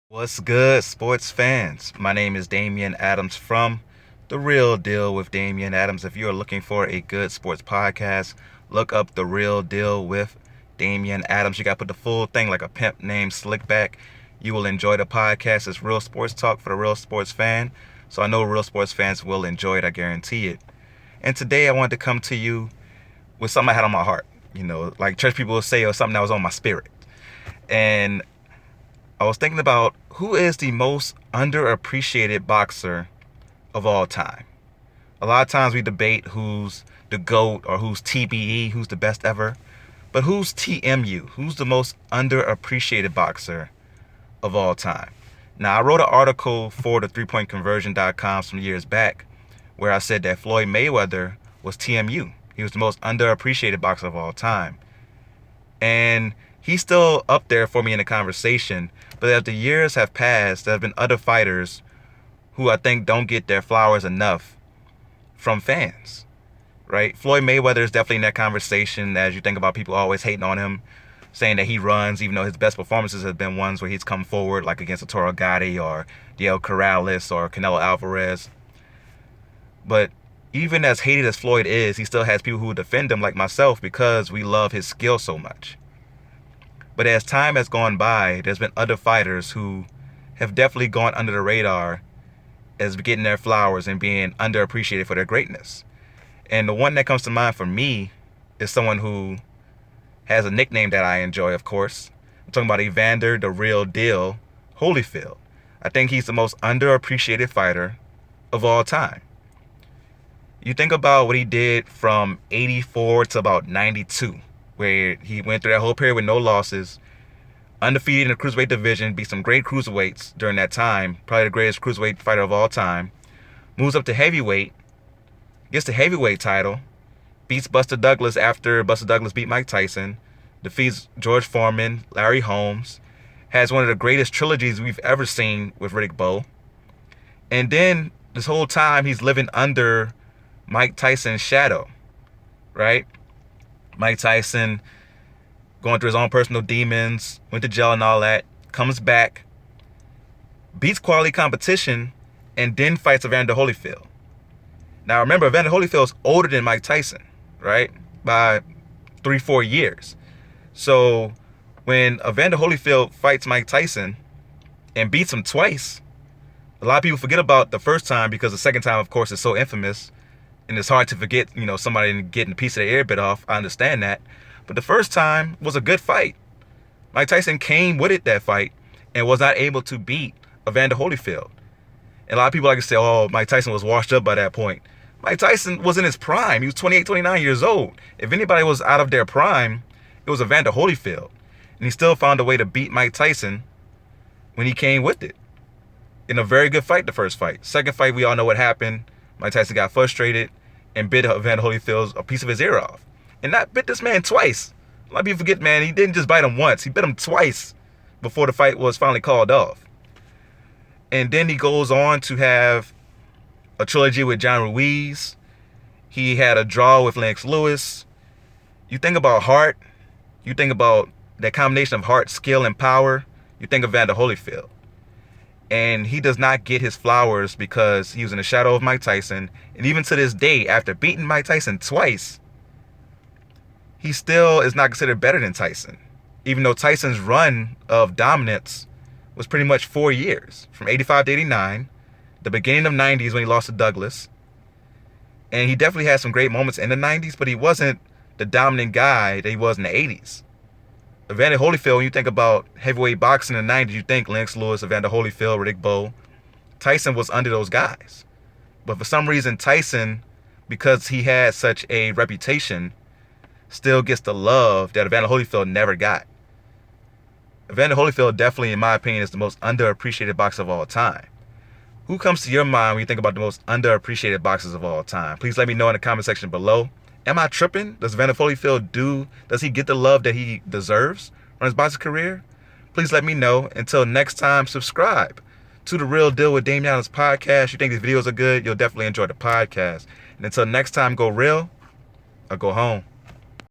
What's good, sports fans? My name is Damian Adams from The Real Deal with Damian Adams. If you are looking for a good sports podcast, look up The Real Deal with Damian Adams. You got to put the full thing like a pimp named Slickback. You will enjoy the podcast. It's real sports talk for the real sports fan. So I know real sports fans will enjoy it. I guarantee it. And today I wanted to come to you with something I had on my heart. Like church people will say, or something that was on my spirit. And I was thinking about who is the most underappreciated boxer of all time. A lot of times we debate who's the GOAT or who's TBE, who's the best ever. But who's TMU? Who's the most underappreciated boxer of all time? Now, I wrote an article for the 3pointconversion.com some years back where I said that Floyd Mayweather was TMU. He was the most underappreciated boxer of all time. And he's still up there for me in the conversation. But as the years have passed, there have been other fighters who I think don't get their flowers enough from fans, right? Floyd Mayweather is definitely in that conversation as you think about people always hating on him, saying that he runs, even though his best performances have been ones where he's come forward, like against Arturo Gatti or Diego Corrales or Canelo Alvarez. But even as hated as Floyd is, he still has people who defend him like myself because we love his skill so much. But as time has gone by, there's been other fighters who have definitely gone under the radar as getting their flowers and being underappreciated for their greatness. And the one that comes to mind for me is someone who has a nickname that I enjoy, of course. I'm talking about Evander the Real Deal Holyfield. I think he's the most underappreciated fighter of all time. You think about what he did from 84 to about 92. Where he went through that whole period with no losses, undefeated in the cruiserweight division, beat some great cruiserweights during that time, probably the greatest cruiserweight fighter of all time, moves up to heavyweight, gets the heavyweight title, beats Buster Douglas after Buster Douglas beat Mike Tyson, defeats George Foreman, Larry Holmes, has one of the greatest trilogies we've ever seen with Riddick Bowe, and then this whole time he's living under Mike Tyson's shadow, right? Mike Tyson going through his own personal demons, went to jail and all that, comes back, beats quality competition, and then fights Evander Holyfield. Now remember, Evander Holyfield is older than Mike Tyson, right? By 3-4 years. So when Evander Holyfield fights Mike Tyson and beats him twice, a lot of people forget about the first time because the second time, of course, is so infamous. And it's hard to forget, somebody getting a piece of their ear bit off. I understand that. But the first time was a good fight. Mike Tyson came with it that fight and was not able to beat Evander Holyfield. And a lot of people like to say, oh, Mike Tyson was washed up by that point. Mike Tyson was in his prime. He was 28, 29 years old. If anybody was out of their prime, it was Evander Holyfield. And he still found a way to beat Mike Tyson when he came with it. In a very good fight, the first fight. Second fight, we all know what happened. Mike Tyson got frustrated and bit Evander Holyfield a piece of his ear off. And that bit this man twice. A lot of people forget, man, he didn't just bite him once. He bit him twice before the fight was finally called off. And then he goes on to have a trilogy with John Ruiz. He had a draw with Lennox Lewis. You think about heart. You think about that combination of heart, skill, and power. You think of Evander Holyfield. And he does not get his flowers because he was in the shadow of Mike Tyson. And even to this day, after beating Mike Tyson twice, he still is not considered better than Tyson. Even though Tyson's run of dominance was pretty much 4 years. From 85 to 89, the beginning of 90s when he lost to Douglas. And he definitely had some great moments in the 90s, but he wasn't the dominant guy that he was in the 80s. Evander Holyfield, when you think about heavyweight boxing in the 90s, you think Lennox Lewis, Evander Holyfield, Riddick Bowe. Tyson was under those guys. But for some reason, Tyson, because he had such a reputation, still gets the love that Evander Holyfield never got. Evander Holyfield definitely, in my opinion, is the most underappreciated boxer of all time. Who comes to your mind when you think about the most underappreciated boxers of all time? Please let me know in the comment section below. Am I tripping? Does Evander Holyfield does he get the love that he deserves on his boxing career? Please let me know. Until next time, subscribe to The Real Deal with Damian Adams podcast. You think these videos are good? You'll definitely enjoy the podcast. And until next time, go real or go home.